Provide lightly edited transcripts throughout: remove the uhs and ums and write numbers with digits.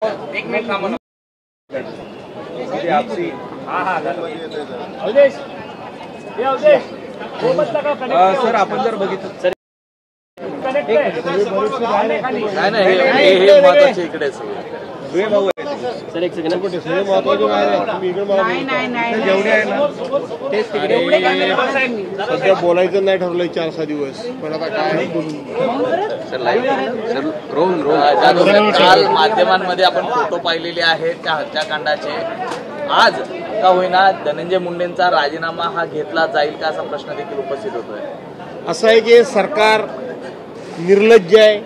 एक मिनिट थांबा ना. सर आपण जर बघितलं सर महत्वाचे इकडे सर एक सेकंड सध्या बोलायचं नाही ठरलंय 4-6 दिवस पण आता काय काल माध्यमांमध्ये आपण फोटो पाहिलेले आहेत त्या हत्याकांडाचे. आज का होईना धनंजय मुंडेंचा राजीनामा हा घेतला जाईल का असा प्रश्न देखील उपस्थित होतोय. असं आहे की सरकार निर्लज्ज आहे,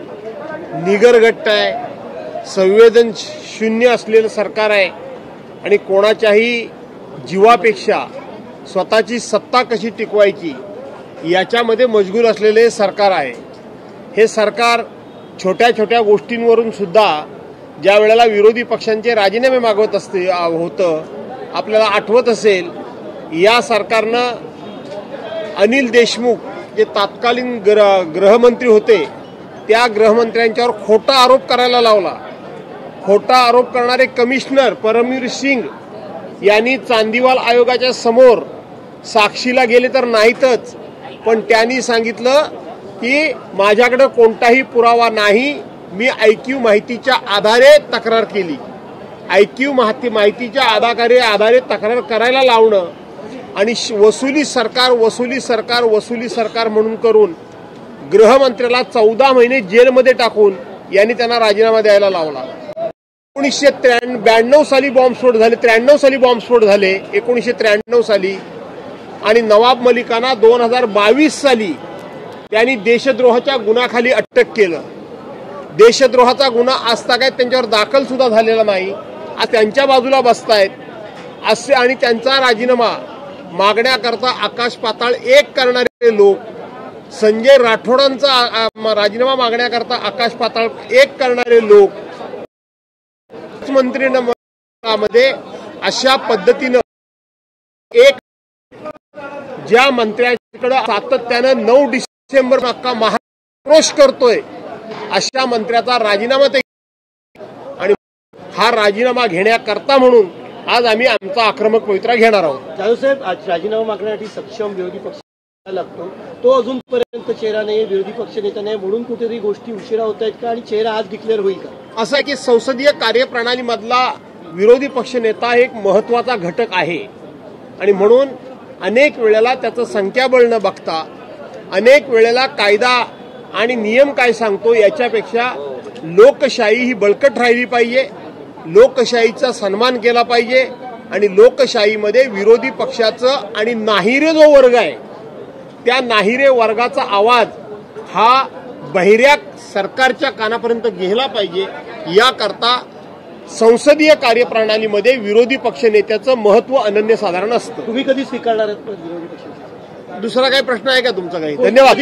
निगरगट्ट आहे, संवेदन शून्य असलेलं सरकार आहे आणि कोणाच्याही जीवापेक्षा स्वतःची सत्ता कशी टिकवायची याच्यामध्ये मशगूल असलेले सरकार आहे. हे सरकार छोट्या छोट्या गोष्टींवरून सुद्धा ज्या वेळेला विरोधी पक्षांचे राजीनामे मागवत होतं आपल्याला आठवत असेल, या सरकारनं अनिल देशमुख जे तत्कालीन गृहमंत्री होते त्या गृहमंत्र्यांच्यावर खोटा आरोप करायला लावला. खोटा आरोप करणारे कमिशनर परमवीर सिंग यांनी चांदीवाल आयोगाच्या समोर साक्षीला गेले तर नाहीतच, पण त्यांनी सांगितलं की माझ्याकडे कोणताही पुरावा नाही, मी आयक्यू माहितीच्या आधारे तक्रार केली. आयक्यू माहितीच्या आधारे तक्रार करायला लावणं आणि वसुली सरकार म्हणून करून गृहमंत्र्याला 14 महिने जेलमध्ये टाकून यांनी त्यांना राजीनामा द्यायला लावला. 1992 साली बॉम्बस्फोट झाले, 93 साली बॉम्बस्फोट झाले 1993 साली, आणि नवाब मलिकांना 2022 साली त्यांनी देशद्रोहाच्या गुन्ह्याखाली अटक केलं. देशद्रोहाचा गुन्हा आज काय त्यांच्यावर दाखल सुद्धा झालेला नाही. आज त्यांच्या बाजूला बसतायत असे आणि त्यांचा राजीनामा मागण्याकरता आकाश पाताळ एक करणारे लोक, संजय राठोडांचा राजीनामा मागण्याकरता आकाश पाताळ एक करणारे लोक मंत्रिमंडळामध्ये अशा पद्धतीनं एक ज्या मंत्र्यांकडे सातत्यानं 9 डिसेंबर अख्खा महारोष करतोय अशा मंत्र्याचा राजीनामा ते, आणि हा राजीनामा घेण्याकरता म्हणून आज आम्ही आमचा आक्रमक पवित्रा घेणार आहोत. जाधव साहेब, आज राजीनामा मागण्यासाठी सक्षम विरोधी पक्ष लागतो, तो अजूनपर्यंत चेहरा नाही, विरोधी पक्ष नेता नाही, म्हणून कुठेतरी गोष्टी उशिरा होत आहेत का आणि चेहरा आज डिक्लेअर होईल का? असं आहे की संसदीय कार्यप्रणालीमधला विरोधी पक्ष नेता एक महत्वाचा घटक आहे आणि म्हणून अनेक वेळेला त्याचं संख्याबळ न बघता, अनेक वेळेला कायदा आणि नियम काय सांगतो याच्यापेक्षा लोकशाही ही बळकट राहिली पाहिजे, लोकशाहीचा सन्मान केला पाहिजे आणि लोकशाहीमध्ये विरोधी पक्षाचं आणि नाहिरे जो वर्ग आहे त्या नाहिरे वर्गाचा आवाज हा बहिऱ्या सरकारच्या कानापर्यंत गेला पाहिजे. याकरता संसदीय कार्यप्रणालीमध्ये विरोधी पक्ष नेत्याचं महत्व अनन्यसाधारण असतं. तुम्ही कधी स्वीकारणार आहात विरोधी पक्षाचे? दुसरा काही प्रश्न आहे का तुमचा? काही धन्यवाद.